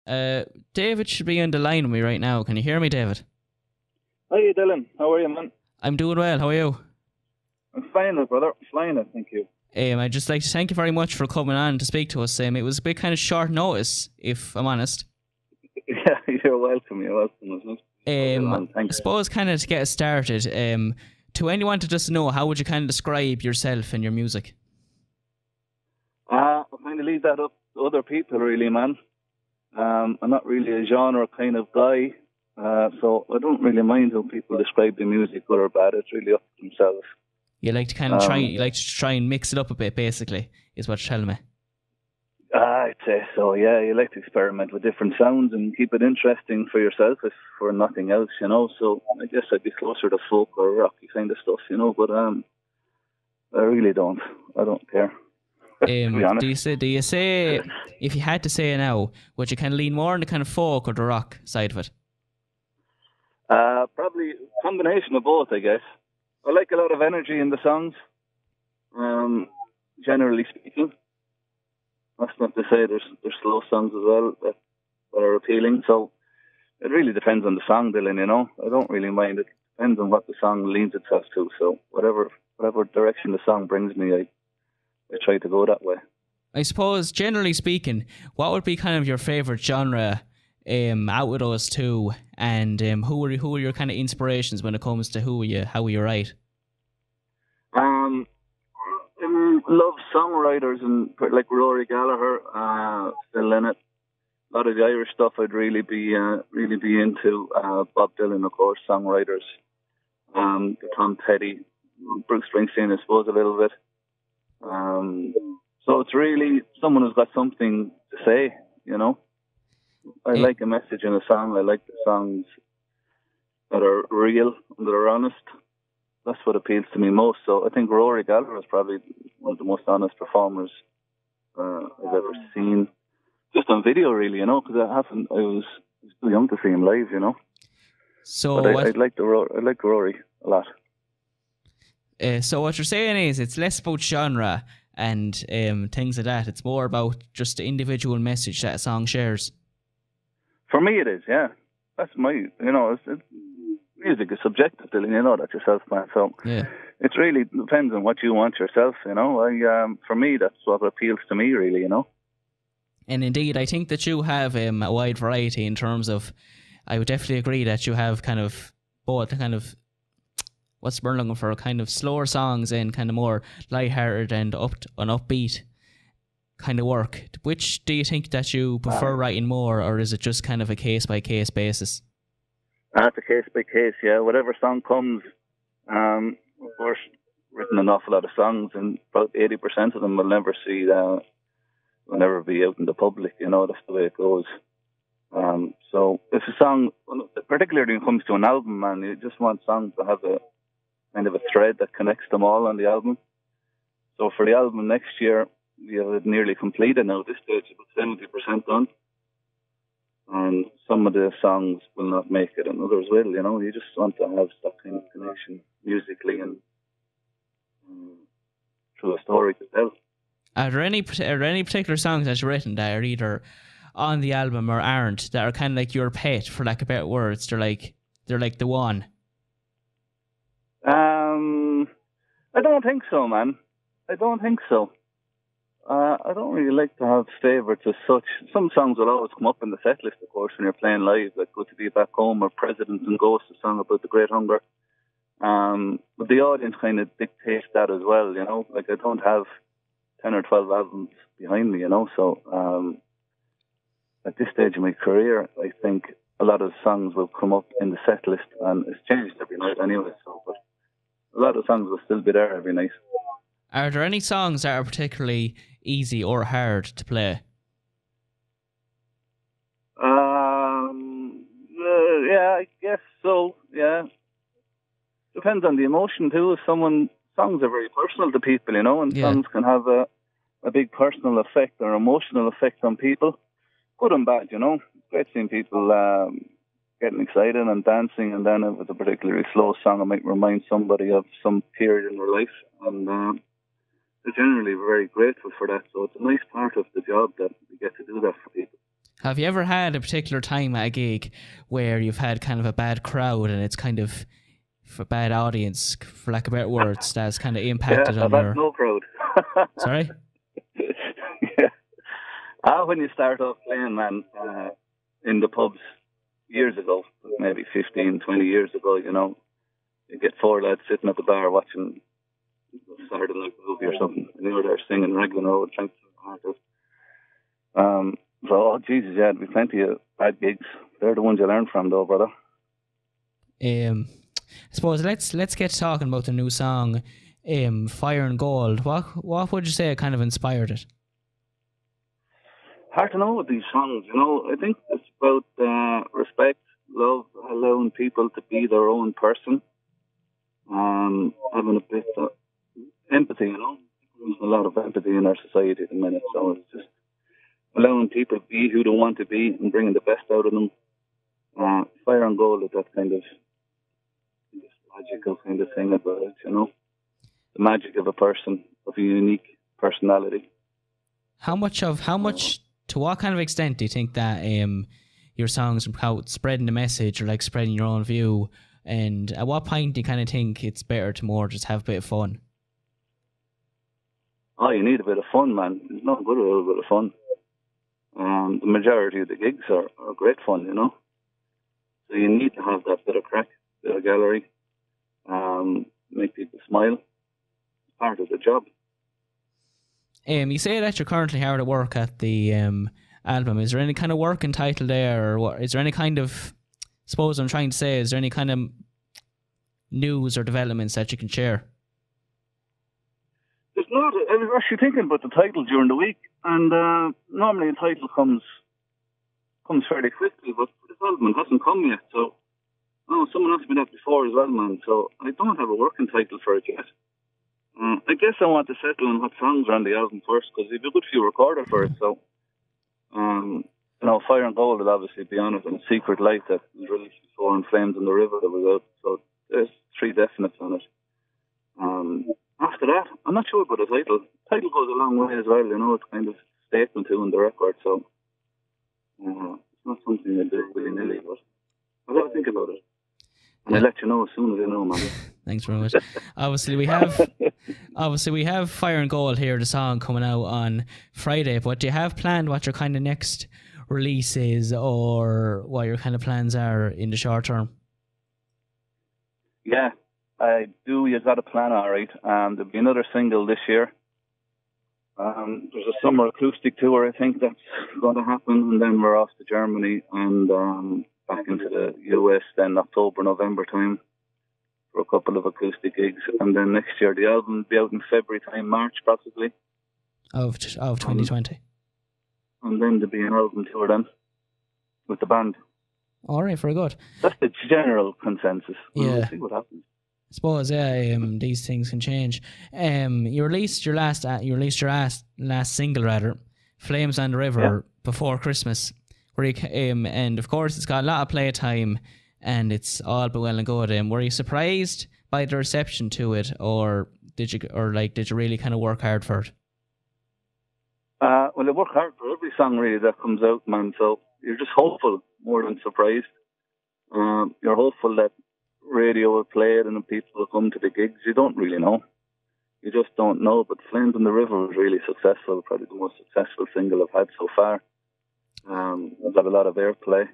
David should be on the line with me right now. Can you hear me, David? Hi, Dylan. How are you, man? I'm doing well. How are you? I'm fine, brother. Fine, thank you. I'd just like to thank you very much for coming on to speak to us. It was a bit kind of short notice, if I'm honest. Yeah, you're welcome. You're welcome. I suppose kind of to get us started, to anyone to just know, how would you kind of describe yourself and your music? I kind of leave that up to other people, really, man. I'm not really a genre kind of guy, so I don't really mind how people describe the music, good or bad. It's really up to themselves. You like to kind of try and mix it up a bit, basically, is what you're telling me. I'd say so, yeah. You like to experiment with different sounds and keep it interesting for yourself, if for nothing else, you know. So I guess I'd be closer to folk or rocky kind of stuff, you know. But I really don't. I don't care. To be honest. Do you say, if you had to say now, would you kind of lean more on the kind of folk or the rock side of it? Probably a combination of both, I guess. I like a lot of energy in the songs, generally speaking. That's not to say there's slow songs as well that are appealing. So it really depends on the song, Dylan, you know. I don't really mind. It depends on what the song leans itself to. So whatever direction the song brings me, I try to go that way. I suppose, generally speaking, what would be kind of your favourite genre out with those two, and who are your kind of inspirations when it comes to how you write? I love songwriters and like Rory Gallagher, Phil Lynott. A lot of the Irish stuff I'd really be into. Bob Dylan, of course, songwriters. Tom Petty, Bruce Springsteen, I suppose, a little bit. So it's really someone who's got something to say, you know. I like a message in a song. I like the songs that are real and that are honest. That's what appeals to me most. So I think Rory Gallagher is probably one of the most honest performers I've ever seen. Just on video, really, you know, because I was too young to see him live, you know. So but I like Rory a lot. So what you're saying is it's less about genre and things like that. It's more about just the individual message that a song shares. For me, it is, yeah. That's my, you know, music is subjective, Dylan, you know that yourself, man. So yeah, it really depends on what you want yourself, you know. For me, that's what appeals to me, really, you know. And indeed, I think that you have a wide variety in terms of, I would definitely agree that you have kind of both kind of, what's the word looking for, kind of slower songs and kind of more lighthearted and upbeat kind of work. Which do you think that you prefer writing more, or is it just kind of a case-by-case basis? It's a case-by-case, yeah. Whatever song comes, of course, written an awful lot of songs, and about 80% of them will never be out in the public, you know. That's the way it goes. So if a song, particularly when it comes to an album, man, you just want songs to have a kind of a thread that connects them all on the album. So for the album next year, we have it nearly completed now. At this stage, about 70% done. And some of the songs will not make it, and others will, you know. You just want to have that kind of connection musically and through a story to tell. Are there any particular songs that you've written that are either on the album or aren't, that are kind of like your pet, for lack of better words? They're like the one. I don't think so, man. I don't think so. I don't really like to have favourites as such. Some songs will always come up in the set list, of course, when you're playing live, like Good to Be Back Home or President and Ghost, a song about the Great Hunger. But the audience kind of dictates that as well, you know. Like, I don't have 10 or 12 albums behind me, you know. So at this stage of my career, I think a lot of songs will come up in the set list, and it's changed every night anyway. So, but a lot of songs will still be there every night. Are there any songs that are particularly easy or hard to play? Yeah, I guess so. Yeah, depends on the emotion too. Songs are very personal to people, you know, and songs can have a big personal effect or emotional effect on people, good and bad, you know. It's great seeing people getting excited and dancing, and then if it's a particularly slow song, it might remind somebody of some period in their life, and they're generally very grateful for that. So it's a nice part of the job that we get to do that for people. Have you ever had a particular time at a gig where you've had kind of a bad crowd and it's kind of a bad audience, for lack of better words, that's kind of impacted on I've your... had no crowd. Sorry? Yeah. When you start off playing, man, in the pubs years ago, maybe 15, 20 years ago, you know, you get four lads sitting at the bar watching Saturday Night Movie or something, and they were there singing Raglan Road, trying to so, oh, Jesus, yeah, there'd be plenty of bad gigs. They're the ones you learn from, though, brother. I suppose let's get talking about the new song, Fire and Gold. What would you say kind of inspired it? Hard to know with these songs, you know. I think it's about respect, love, allowing people to be their own person, having a bit of empathy, you know. There's a lot of empathy in our society at the minute, so it's just allowing people to be who they want to be and bringing the best out of them. Fire and Gold is that kind of magical kind of thing about it, you know. The magic of a person, of a unique personality. To what kind of extent do you think that your songs are about spreading the message or like spreading your own view? And at what point do you kind of think it's better to more just have a bit of fun? Oh, you need a bit of fun, man. There's nothing good about a bit of fun. The majority of the gigs are great fun, you know. So you need to have that bit of crack, bit of gallery, make people smile. It's part of the job. You say that you're currently hard at work at the album. Is there any kind of working title there, or what? Is there any kind of, suppose I'm trying to say, is there any kind of news or developments that you can share? There's not. I was actually thinking about the title during the week, and normally a title comes fairly quickly, but the development hasn't come yet. So, someone asked me that before as well, man. So I don't have a working title for it yet. I guess I want to settle on what songs are on the album first, because there's a good few recorded for it. So, you know, Fire and Gold will obviously be on it, and Secret Light that was released before, and Flames in the River that was out. So there's 3 definites on it. After that, I'm not sure about the title. Title goes a long way as well, you know. It's kind of statement to in the record, so it's not something I do willy-nilly, but I'll have to think about it. And I'll let you know as soon as I know, man. Thanks very much. Obviously we have Fire and Gold here, the song coming out on Friday, but do you have planned what your kind of next release is, or what your kind of plans are in the short term? Yeah, I do. You've got a plan, all right. There'll be another single this year. There's a summer acoustic tour, I think, that's going to happen, and then we're off to Germany and back into the US then October, November time for a couple of acoustic gigs, and then next year the album will be out in February time, March possibly of 2020. And then there'll be an album tour then with the band. All right, very good. That's the general consensus. Yeah. We'll see what happens. I suppose, yeah, these things can change. You released your last single, rather, Flames on the River, before Christmas, where you and of course it's got a lot of playtime, and it's all but well and good. Were you surprised by the reception to it, or did you really kind of work hard for it? Well, I work hard for every song really that comes out, man. So you're just hopeful more than surprised. You're hopeful that radio will play it and the people will come to the gigs. You don't really know. You just don't know. But Flames on the River was really successful, probably the most successful single I've had so far. I've got a lot of airplay.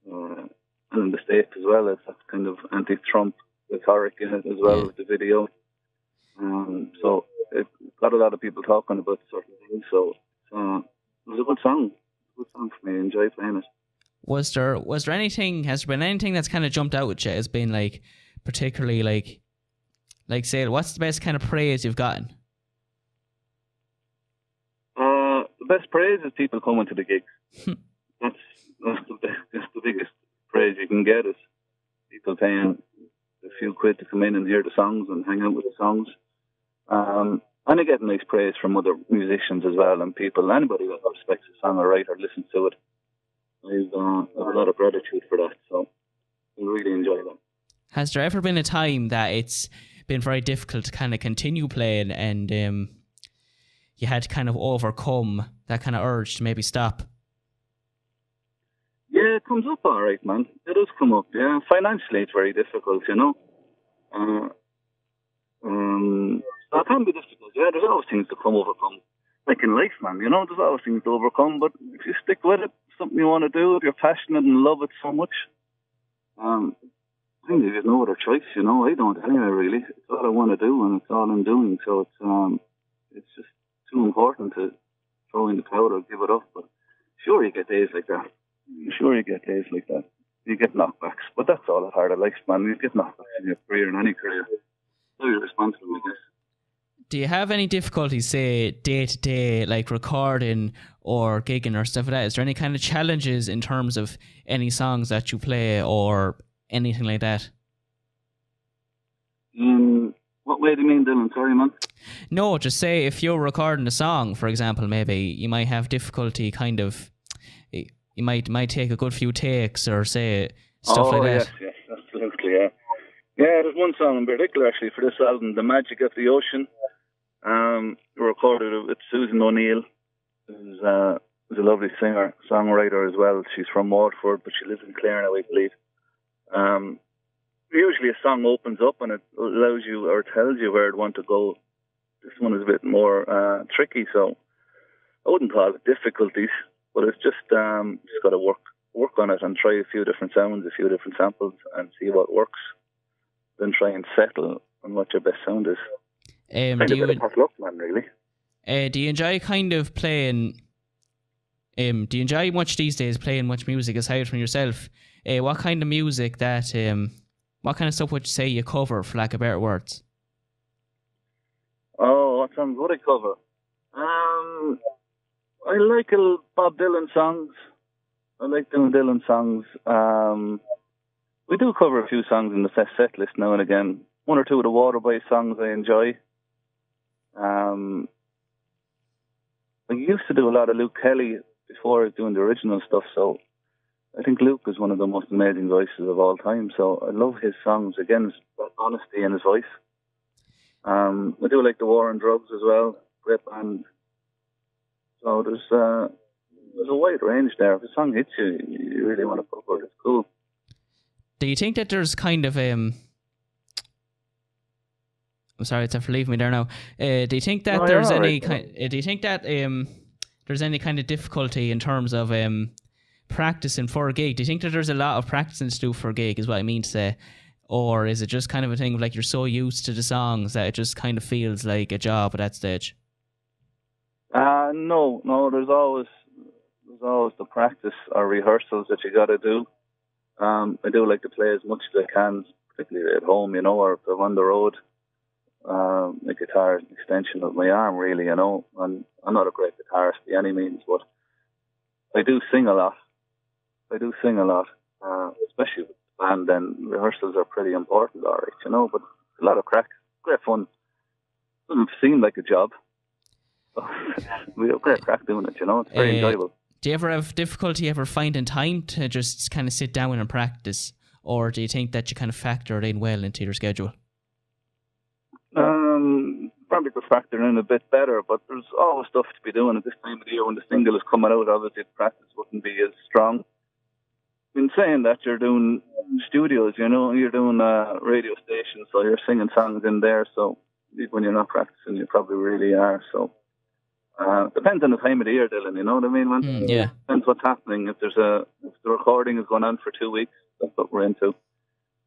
And in the States as well, it's that kind of anti-Trump rhetoric in it as well with the video. So it got a lot of people talking about certain things. So it was a good song. Good song for me. I enjoy playing it. Was there anything? Has there been anything that's kind of jumped out at you as being like particularly like say, what's the best kind of praise you've gotten? The best praise is people coming to the gigs. That's the biggest praise you can get, is people paying a few quid to come in and hear the songs and hang out with the songs. And I get nice praise from other musicians as well, and people, anybody that respects a song or writer listens to it. I have a lot of gratitude for that, so I really enjoy that. Has there ever been a time that it's been very difficult to kind of continue playing, and you had to kind of overcome that kind of urge to maybe stop? It comes up all right, man. It does come up, yeah. Financially, it's very difficult, you know. Uh, so it can be difficult, yeah. There's always things to overcome. Like in life, man, you know, there's always things to overcome. But if you stick with it, something you want to do, if you're passionate and love it so much, I think there's no other choice, you know. I don't anyway, really. It's all I want to do, and it's all I'm doing. So it's just too important to throw in the powder, give it up. But sure, you get days like that. You get knockbacks, but that's all a part of life, man. You get knockbacks in your career, in any career. So you're responsible, I guess. Do you have any difficulties, say, day to day, like recording or gigging or stuff like that? Is there any kind of challenges in terms of any songs that you play or anything like that? What way do you mean, Dylan? Sorry, man. No, just say if you're recording a song, for example, maybe you might have difficulty kind of... You might take a good few takes or say stuff like that. Yes, absolutely, yeah. Yeah, there's one song in particular, actually, for this album, The Magic of the Ocean. Recorded it with Susan O'Neill, who's a lovely singer, songwriter as well. She's from Waterford, but she lives in Clare now, I believe. Usually a song opens up and it allows you or tells you where it want to go. This one is a bit more tricky, so I wouldn't call it difficulties. But it's just got to work on it and try a few different sounds, a few different samples, and see what works. Then try and settle on what your best sound is. Do you luck, man, really? Do you enjoy kind of playing? Do you enjoy much these days playing much music aside from yourself? What kind of music that? What kind of stuff would you say you cover, for lack of better words? Oh, what songs would I cover? I like Bob Dylan songs. I like doing Dylan songs. We do cover a few songs in the set list now and again. One or two of the Waterboy songs I enjoy. I used to do a lot of Luke Kelly before I was doing the original stuff, so I think Luke is one of the most amazing voices of all time. So I love his songs. Again, his honesty in his voice. I do like the War on Drugs as well. Great band. So there's a wide range there. If a song hits you, you really want to cover it. It's cool. Do you think that there's kind of I'm sorry, it's after leaving me there now. Do you think that there's any kind? Do you think that there's any kind of difficulty in terms of practicing for a gig? Do you think that there's a lot of practicing to do for a gig? Is what I mean to say, or is it just kind of a thing of like you're so used to the songs that it just kind of feels like a job at that stage? No. There's always the practice or rehearsals that you got to do. I do like to play as much as I can, particularly at home, you know, or if I'm on the road. My guitar is an extension of my arm, really, you know. And I'm not a great guitarist by any means, but I do sing a lot. Especially with the band. And rehearsals are pretty important, all right, you know. But a lot of crack, great fun. Doesn't seem like a job. We have great crack doing it, you know. It's very enjoyable. Do you ever have difficulty finding time to just kind of sit down and practice, or do you think that you kind of factor it in well into your schedule? Probably could factor in a bit better, but there's always stuff to be doing at this time of the year when the single is coming out. Obviously, the practice wouldn't be as strong. In saying that, you're doing studios, you know, you're doing radio stations, so you're singing songs in there. So when you're not practicing, you probably really are. So depends on the time of the year, Dylan. You know what I mean, man? Yeah. Depends what's happening. If the recording is going on for 2 weeks, that's what we're into.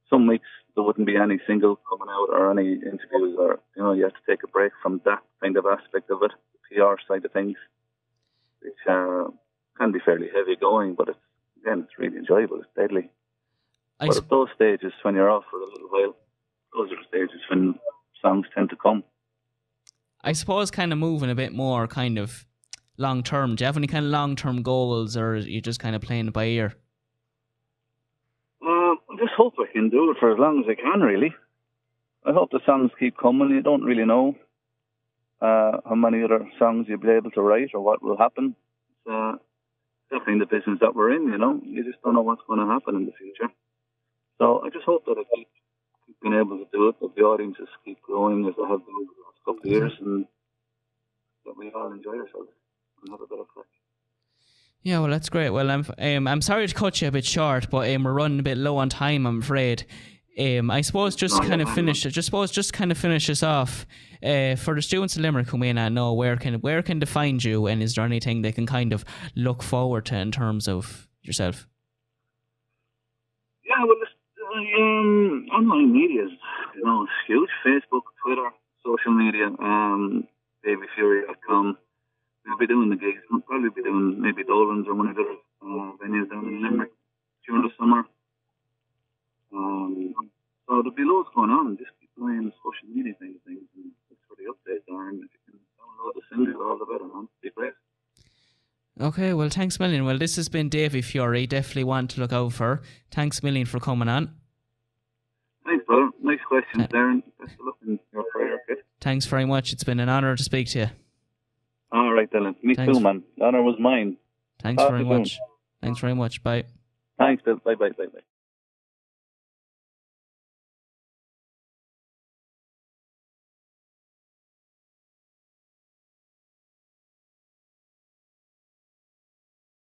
Some weeks there wouldn't be any single coming out or any interviews, or you know, you have to take a break from that kind of aspect of it, the PR side of things, which can be fairly heavy going, but it's really enjoyable. It's deadly. But at those stages when you're off for a little while, those are the stages when songs tend to come. I suppose kind of moving a bit more kind of long term. Do you have any kind of long term goals, or are you just kind of playing it by ear? I just hope I can do it for as long as I can, really. I hope the songs keep coming. You don't really know how many other songs you'll be able to write or what will happen. It's definitely the business that we're in, you know. You just don't know what's going to happen in the future. So I just hope that I keep being able to do it, that the audiences keep growing as they have been over the last couple of years, and that we all enjoy ourselves and have a bit of fun. Yeah, well, that's great. Well, I'm sorry to cut you a bit short, but we're running a bit low on time, I'm afraid. I suppose just kind of finish us off. For the students of Limerick who may not know, where can they find you, and is there anything they can kind of look forward to in terms of yourself? Yeah, well, online media is, huge. Facebook, Twitter, social media, DavieFurey.com. We'll be doing the gigs. We'll probably be doing maybe Dolan's or one of the other venues down in Limerick during the summer. So there'll be loads going on. Just keep playing the social media things, and look for the updates there. And if you can download the single, all the better, man. It'd be great. Okay, well, thanks a million. Well, this has been Davie Furey. Definitely one to look out for. Thanks a million for coming on. Thanks, brother. Nice questions, Darren. Best of luck in your career, kid. Thanks very much. It's been an honour to speak to you. All right, Dylan. Me too, man. The honour was mine. Thanks very much. Thanks very much. Bye. Thanks, Bill. Bye.